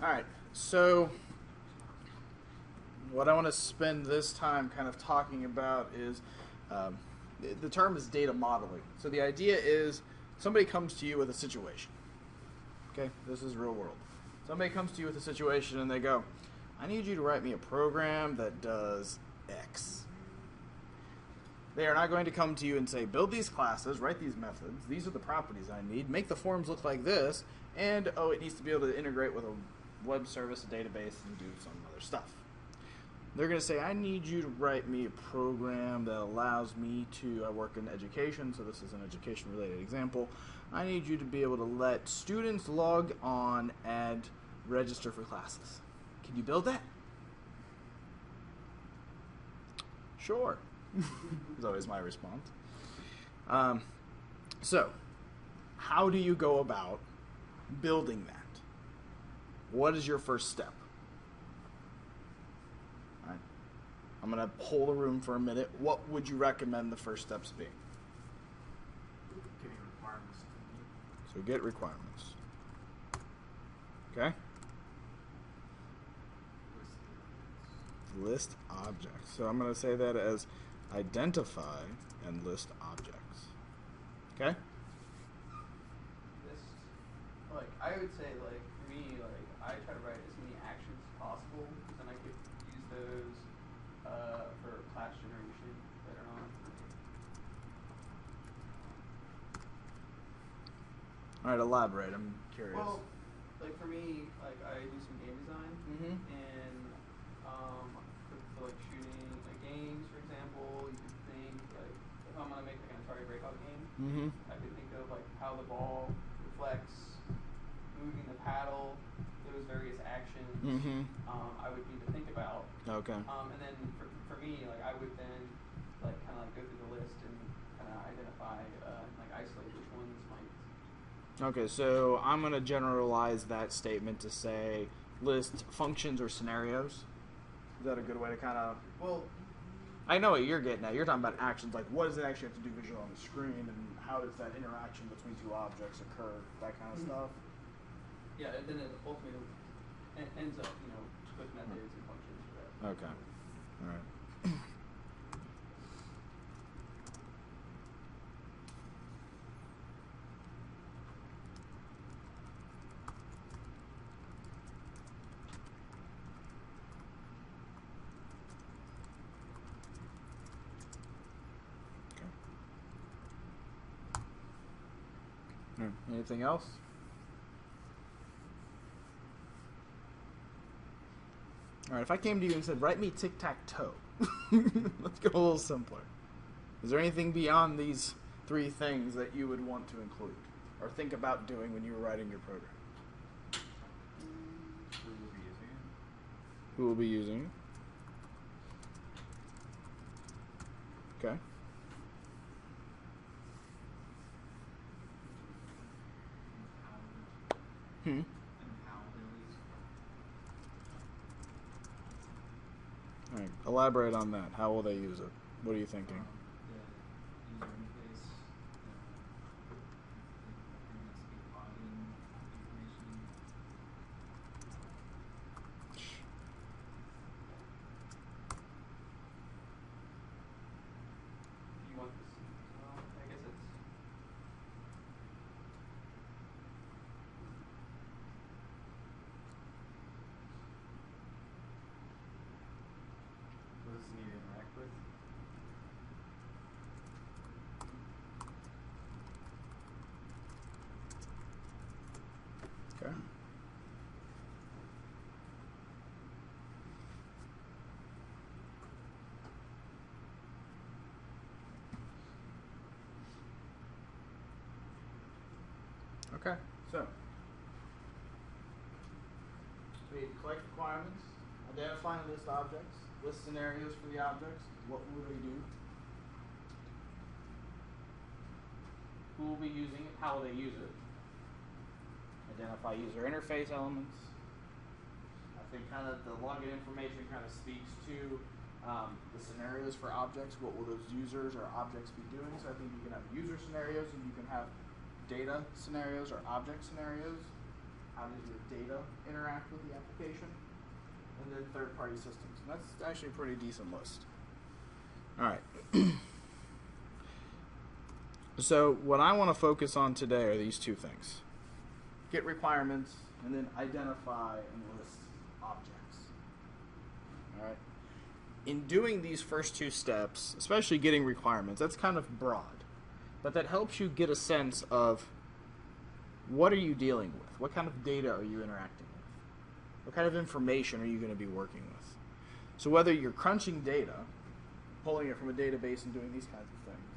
All right, so what I want to spend this time kind of talking about is um, the term is data modeling. So the idea is somebody comes to you with a situation. Okay, this is real world. Somebody comes to you with a situation and they go, I need you to write me a program that does X. They are not going to come to you and say, build these classes, write these methods, these are the properties I need, make the forms look like this, and oh, it needs to be able to integrate with a web service, a database, and do some other stuff. They're going to say, I need you to write me a program that allows me to, I work in education, so this is an education-related example. I need you to be able to let students log on and register for classes. Can you build that? Sure. Is always my response. So, how do you go about building that? What is your first step? All right. I'm going to poll the room for a minute. What would you recommend the first steps be? Getting requirements. So get requirements. Okay? List objects. So I'm going to say that as identify and list objects. Okay? List, like, I would say, like, for me, like, I try to write as many actions as possible, because then I could use those for class generation later on. All right, elaborate. I'm curious. Well, like, for me, like, I do some game design, Mm-hmm. and for like shooting like games, for example, you could think like if I'm gonna make like an Atari Breakout game, Mm-hmm. I could think of like how the ball reflects, moving the paddle, those various actions. Mm-hmm. I would need to think about. Okay. And then for me, like I would then like kind of like go through the list and kind of identify like isolate which ones might. Okay, so I'm going to generalize that statement to say list functions or scenarios. Is that a good way to kind of... Well, I know what you're getting at. You're talking about actions, like what does it actually have to do visually on the screen, and how does that interaction between two objects occur, that kind of stuff. yeah, and then it ultimately ends up, you know, with methods and functions for that. Okay. All right. Okay. All right. Anything else? All right, if I came to you and said, write me tic-tac-toe, let's go a little simpler. Is there anything beyond these three things that you would want to include or think about doing when you were writing your program? Who will be using it? Who will be using it? Okay. Hmm. And how they'll use it. All right. Elaborate on that. How will they use it? What are you thinking? The user interface, there needs to be login information. You want this? Well, I guess it's. What does it need to interact with? Okay. Okay. So we need to collect requirements, identify and list objects, list scenarios for the objects. What will they do? Who will be using it? How will they use it? Identify user interface elements. I think kind of the login information kind of speaks to the scenarios for objects. What will those users or objects be doing? So I think you can have user scenarios and you can have data scenarios or object scenarios. how does your data interact with the application, and then third-party systems. And that's actually a pretty decent list. All right. So what I want to focus on today are these two things. Get requirements, and then identify and list objects. All right. In doing these first two steps, especially getting requirements, that's kind of broad. But that helps you get a sense of what are you dealing with? What kind of data are you interacting with? What kind of information are you going to be working with? So whether you're crunching data, pulling it from a database and doing these kinds of things,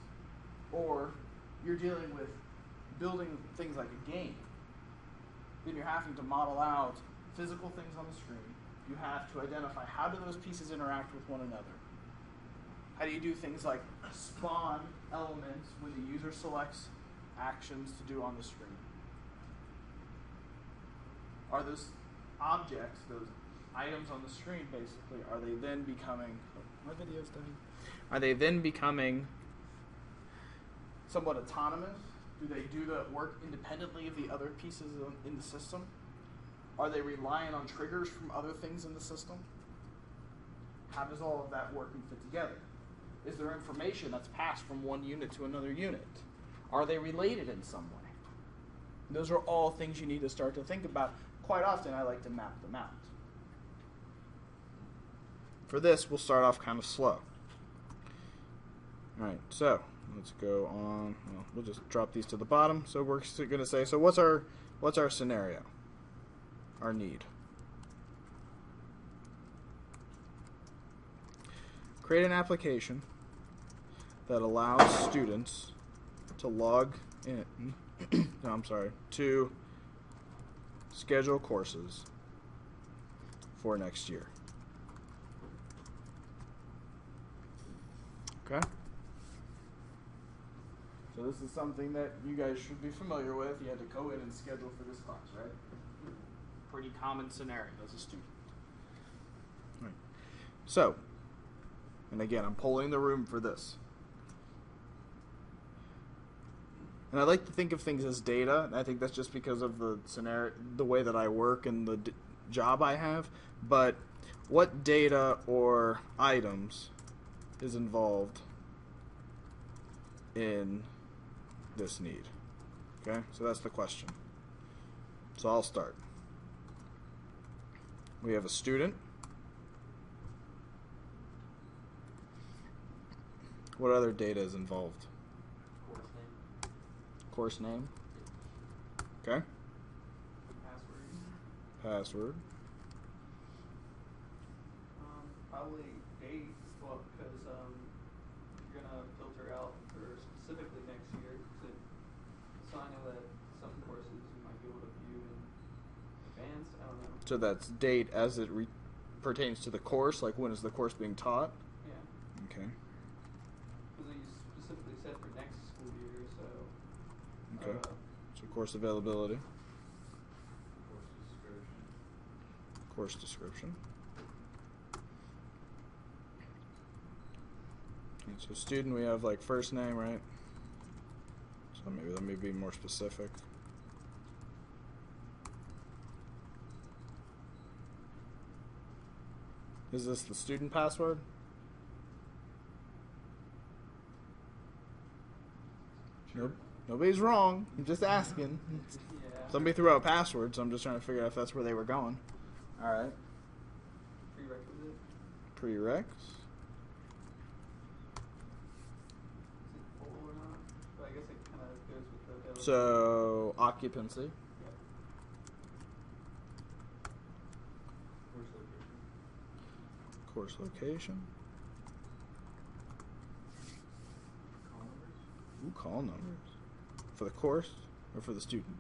or you're dealing with building things like a game, then you're having to model out physical things on the screen. You have to identify how do those pieces interact with one another. How do you do things like spawn elements when the user selects actions to do on the screen? Are those objects, those items on the screen basically, are they then becoming, my video's done. Are they then becoming somewhat autonomous? Do they do the work independently of the other pieces in the system? Are they relying on triggers from other things in the system? How does all of that work and fit together? Is there information that's passed from one unit to another unit? Are they related in some way? Those are all things you need to start to think about. Quite often, I like to map them out. For this, we'll start off kind of slow. All right, so let's go on. Well, we'll just drop these to the bottom. So we're going to say, so what's our scenario? Our need. Create an application that allows students to log in. No, I'm sorry. To schedule courses for next year. Okay? So this is something that you guys should be familiar with. You had to go in and schedule for this class, right? Pretty common scenario as a student. All right. So, and again, I'm polling the room for this. And I like to think of things as data, and I think that's just because of the scenario, the way that I work and the job I have. But what data or items is involved in this need? Okay, so that's the question. So I'll start. We have a student. What other data is involved? Course name. Okay. Password. Probably date, well, because you're gonna filter out for specifically next year. So I know that some courses you might be able to view in advance. I don't know. So that's date as it pertains to the course, like when is the course being taught? Yeah. Okay. Because you specifically said for next school year, so. Okay. So course availability. Course description. And so student, we have like first name, right? So maybe let me be more specific. Is this the student password? Nope. Nobody's wrong. I'm just asking. Yeah. Somebody threw out a password, so I'm just trying to figure out if that's where they were going. All right. Prerequisite. Prereqs. Is it full or not? But I guess it kind of goes with the availability. So occupancy. Yep. Course location. Ooh, call numbers. For the course or for the student?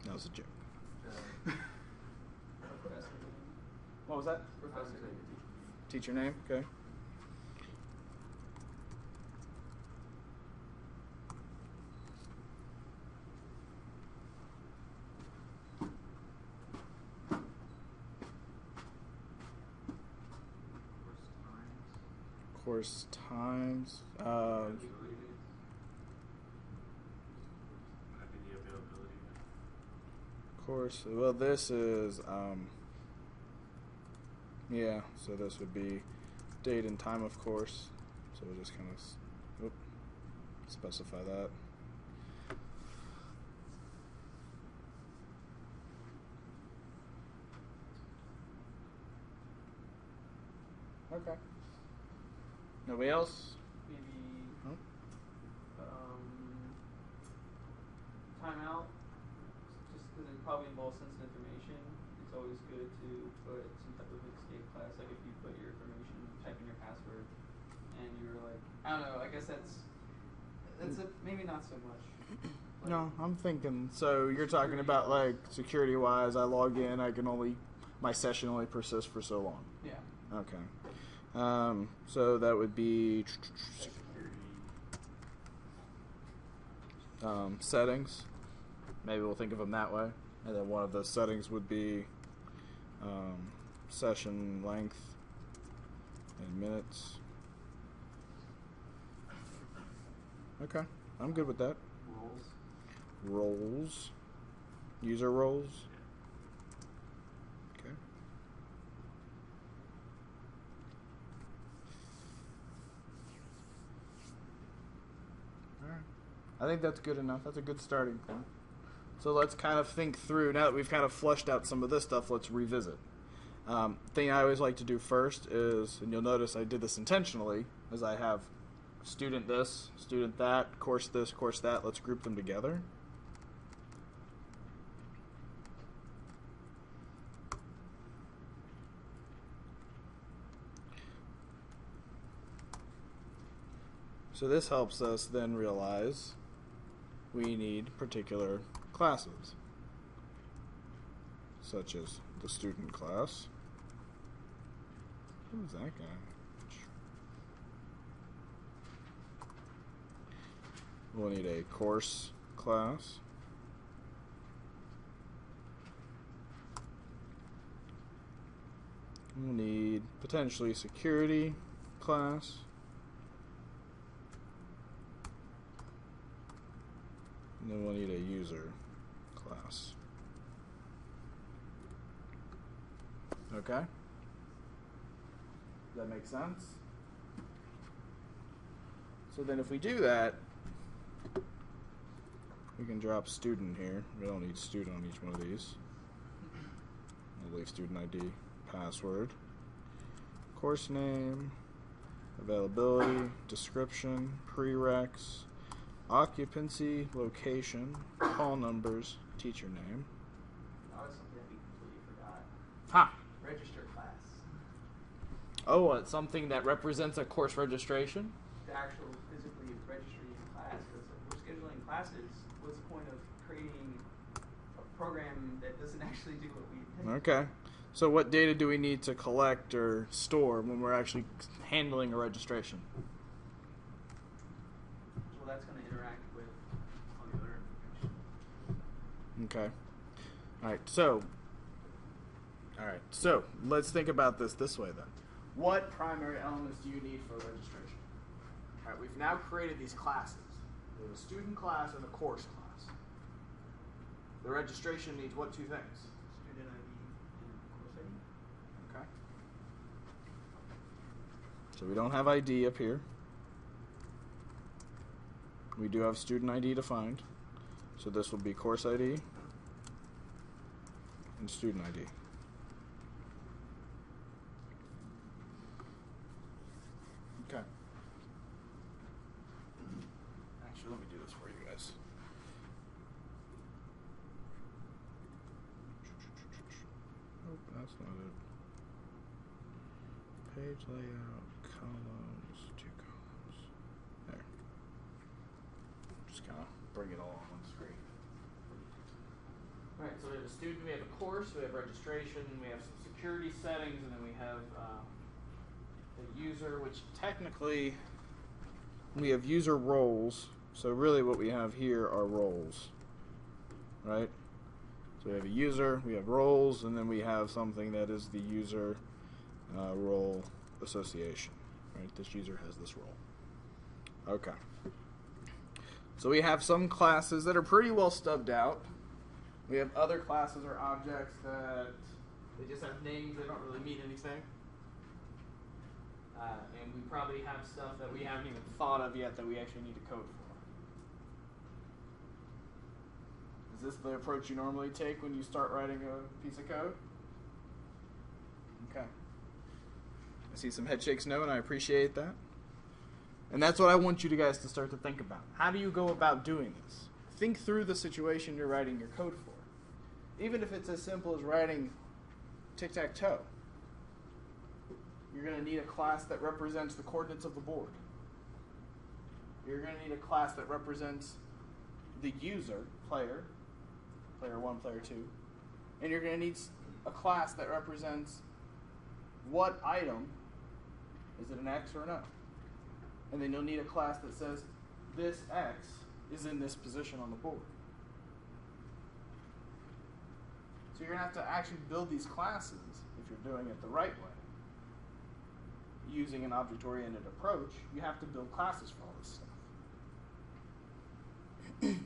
That was a joke. Professor name. What was that? Professor name. Teacher name? Okay. Course times. course. Well, this is yeah. So this would be date and time of course. So we'll just kind of specify that. Okay. Nobody else? Maybe Huh? timeout, just because it probably involves sensitive information. It's always good to put some type of escape class, like if you put your information, type in your password, and you're like, I don't know. I guess that's maybe not so much. Like, No, I'm thinking. So you're talking about like security-wise. I log in. My session only persists for so long. Yeah. Okay. So that would be settings. Maybe we'll think of them that way. And then one of those settings would be session length in minutes. Okay, I'm good with that. Roles. User roles. Okay. Alright. I think that's good enough. That's a good starting point. So let's kind of think through, now that we've kind of fleshed out some of this stuff, let's revisit. Thing I always like to do first is, and you'll notice I did this intentionally, is I have student this, student that, course this, course that. Let's group them together. So this helps us then realize we need particular classes, such as the student class. Who's that guy? We'll need a course class. We'll need potentially security class. And then we'll need a user class. Okay? Does that make sense? So then if we do that, we can drop student here. We don't need student on each one of these. We'll leave student ID, password, course name, availability, description, prereqs, occupancy, location, call numbers, teacher name. that was something that we completely forgot. Ha! Register class. Oh, it's something that represents a course registration? The actual physically registering class, because if we're scheduling classes, what's the point of creating a program that doesn't actually do what we intended? Okay. So what data do we need to collect or store when we're actually handling a registration? Well, that's going to interact with all the other information. Okay. So let's think about this way then. What primary elements do you need for registration? All right, we've now created these classes. We have a student class and a course class. The registration needs what two things? Student ID and course ID. Okay. So we don't have ID up here. We do have student ID defined. So this will be course ID and student ID. Okay. Actually, let me do this for you guys. Nope, that's not it. Page layout, columns, two columns. There. Just kind of bring it all on one screen. All right, so we have a student, we have a course, we have registration, we have some security settings, and then we have the user, which technically we have user roles. So really what we have here are roles, right? So we have a user, we have roles, and then we have something that is the user role association, right? This user has this role. Okay. So we have some classes that are pretty well stubbed out. We have other classes or objects that they just have names, they don't really mean anything. And we probably have stuff that we haven't even thought of yet that we actually need to code for. Is this the approach you normally take when you start writing a piece of code? Okay. I see some head shakes no, and I appreciate that. And that's what I want you guys to start to think about. How do you go about doing this? Think through the situation you're writing your code for. Even if it's as simple as writing tic-tac-toe. You're going to need a class that represents the coordinates of the board. You're going to need a class that represents the user, player 1, player 2. And you're going to need a class that represents what item, is it an X or an O? And then you'll need a class that says this X is in this position on the board. So you're going to have to actually build these classes, if you're doing it the right way. Using an object-oriented approach, you have to build classes for all this stuff.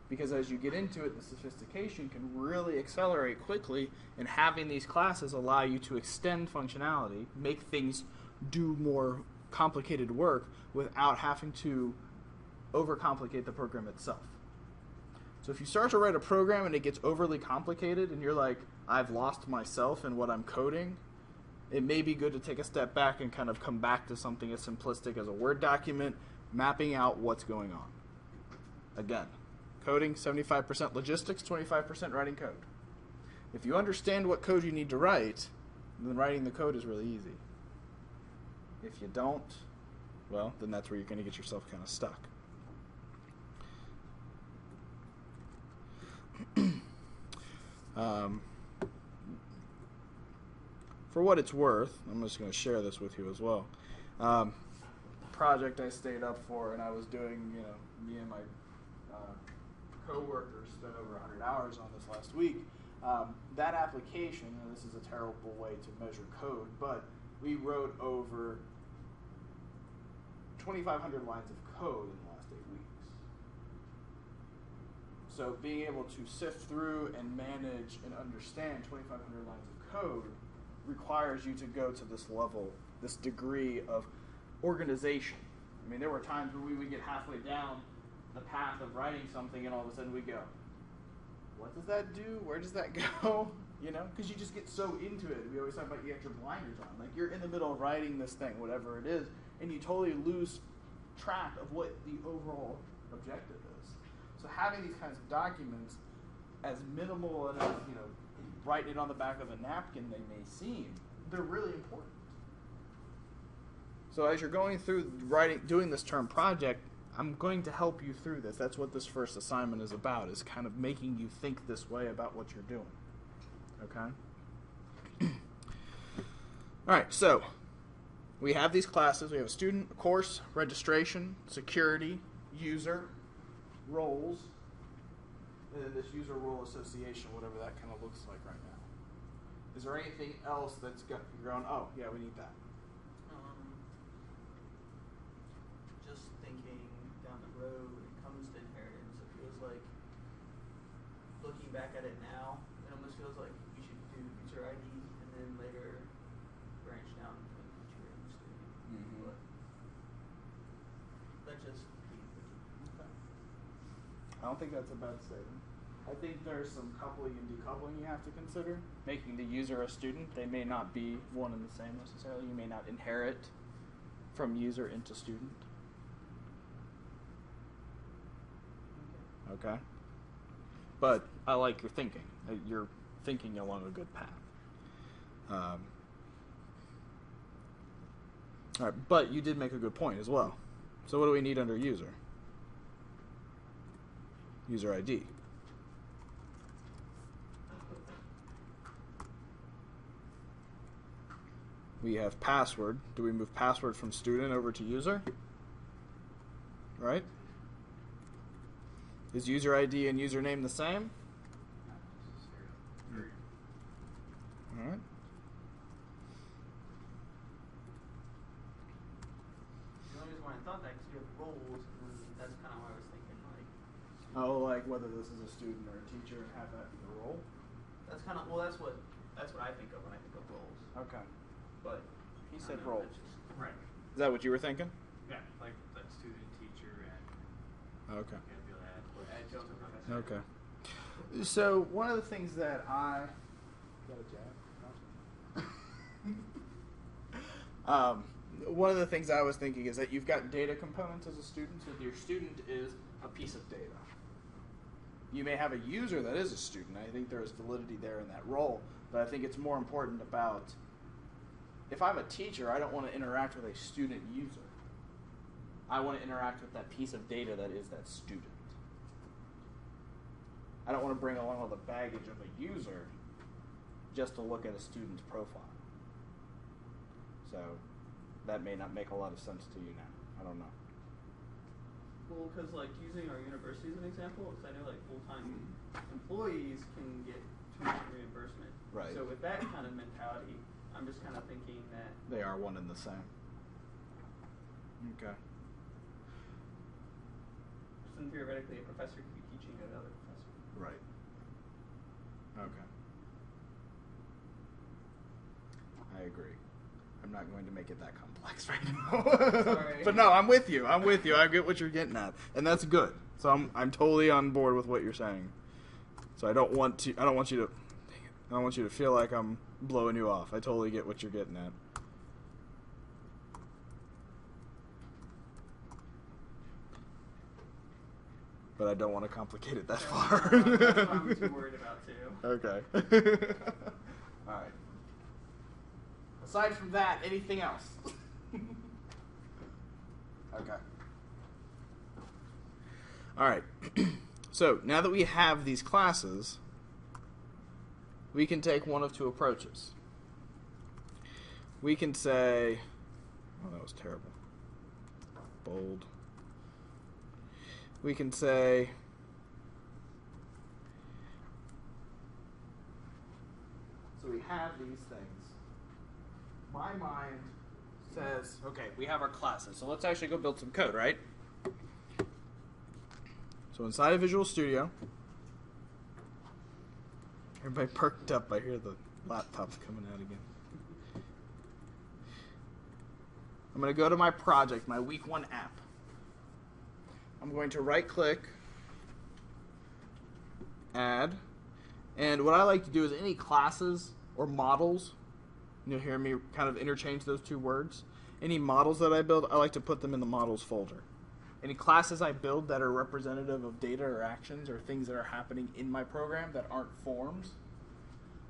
Because as you get into it, the sophistication can really accelerate quickly, and having these classes allow you to extend functionality, make things do more complicated work without having to overcomplicate the program itself. So if you start to write a program and it gets overly complicated and you're like, I've lost myself in what I'm coding, it may be good to take a step back and kind of come back to something as simplistic as a Word document, mapping out what's going on. Again, coding, 75% logistics, 25% writing code. If you understand what code you need to write, then writing the code is really easy. If you don't, well, then that's where you're going to get yourself kind of stuck. For what it's worth, I'm just going to share this with you as well. Project I stayed up for, and I was doing, me and my co-workers spent over 100 hours on this last week. That application, and this is a terrible way to measure code, but we wrote over 2,500 lines of code in the last 8 weeks. So being able to sift through and manage and understand 2,500 lines of code requires you to go to this level, this degree of organization. I mean, there were times where we would get halfway down the path of writing something and all of a sudden we go, what does that do? Where does that go? Because you just get so into it. We always talk about you got your blinders on. Like you're in the middle of writing this thing, whatever it is, and you totally lose track of what the overall objective is. So having these kinds of documents, as minimal and as, writing it on the back of a napkin they may seem, they're really important. So as you're going through doing this term project, I'm going to help you through this. That's what this first assignment is about, is kind of making you think this way about what you're doing. Okay? All right, so we have these classes. We have a student, a course, registration, security, user, roles, and then this user role association, whatever that kind of looks like right now. Is there anything else that's got you're going, oh, yeah, we need that? Just thinking down the road when it comes to inheritance, it feels like, looking back at it now, it almost feels like you should do user ID and then later branch down to what you're interested in. Mm-hmm. But that just be Okay. I don't think that's a bad statement. I think there's some coupling and decoupling you have to consider. Making the user a student, they may not be one and the same necessarily. You may not inherit from user into student. Okay? But I like your thinking. You're thinking along a good path. All right, but you did make a good point as well. So what do we need under user? User ID. We have password. Do we move password from student over to user? Right? Is user ID and username the same? Not necessarily. All right. The only reason why I thought that, because you have roles, and that's kind of why I was thinking, like, Oh, like whether this is a student or a teacher, and have that be the role. That's kind of that's what I think of when I think of roles. Okay. But He I said don't know, roles. that's just- Right. Is that what you were thinking? Yeah, like student, teacher, and Okay. feel that. adjunct professor. Okay. So one of the things that I one of the things I was thinking is that you've got data components as a student, so your student is a piece of data. You may have a user that is a student. I think there is validity there in that role, but I think it's more important about, if I'm a teacher, I don't want to interact with a student user. I want to interact with that piece of data that is that student. I don't want to bring along all the baggage of a user just to look at a student's profile. So that may not make a lot of sense to you now. I don't know. Well, because like using our university as an example, because I know like full-time employees can get tuition reimbursement. Right. So with that kind of mentality, I'm just kind of thinking that They are one and the same. Okay. then theoretically a professor could be teaching another professor. Right. Okay. I agree. I'm not going to make it that complex right now. Sorry. But no, I'm with you. I get what you're getting at, and that's good. So I'm totally on board with what you're saying. So I don't want you to feel like I'm blowing you off. I totally get what you're getting at. But I don't want to complicate it that far. That's what I'm too worried about too. Okay. All right. Aside from that, anything else? Okay. All right. So now that we have these classes, we can take one of two approaches. We can say, oh, that was terrible. Bold. We can say, so we have these things. My mind says, okay, we have our classes, so let's actually go build some code, right? So inside of Visual Studio, everybody perked up. I hear the laptops coming out again. I'm going to go to my project, my week 1 app. I'm going to right-click, add, and what I like to do is any classes or models, you'll hear me kind of interchange those two words. Any models that I build, I like to put them in the models folder. Any classes I build that are representative of data or actions or things that are happening in my program that aren't forms,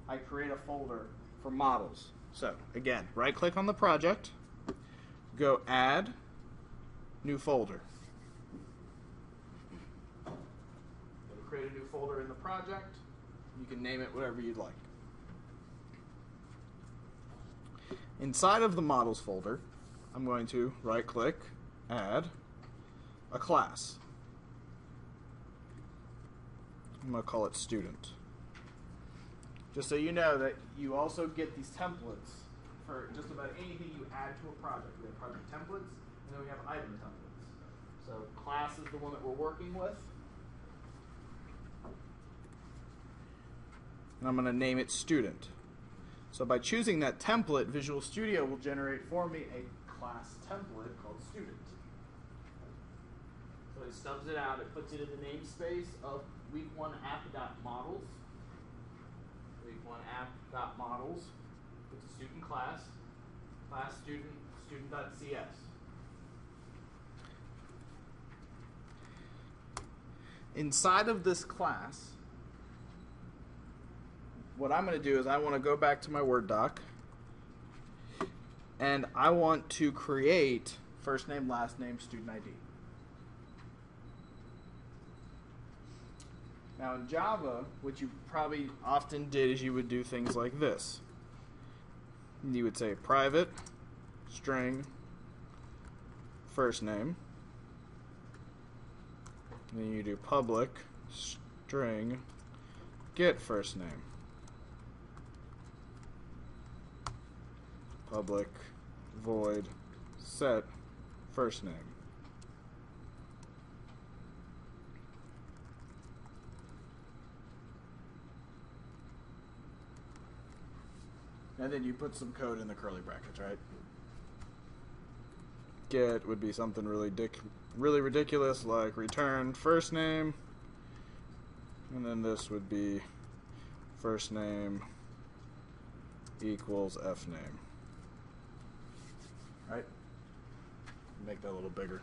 I create a folder for models. So, again, right-click on the project, go add, new folder. It'll create a new folder in the project. You can name it whatever you'd like. Inside of the models folder, I'm going to right-click, add a class. I'm going to call it student. Just so you know that you also get these templates for just about anything you add to a project. We have project templates, and then we have item templates. So class is the one that we're working with. And I'm going to name it student. So by choosing that template, Visual Studio will generate for me a class template called student. So it stubs it out, it puts it in the namespace of week1app.models. Week1app.models. It's a student class student, student.cs. Inside of this class, what I'm going to do is I want to go back to my Word doc, and I want to create first name, last name, student ID. Now in Java, what you probably often did is you would do things like this. You would say private string first name. And then you do public string get first name. Public void set first name. and then you put some code in the curly brackets, right? Get would be something really ridiculous, like return first name, and then this would be first name equals f name. Right? Make that a little bigger.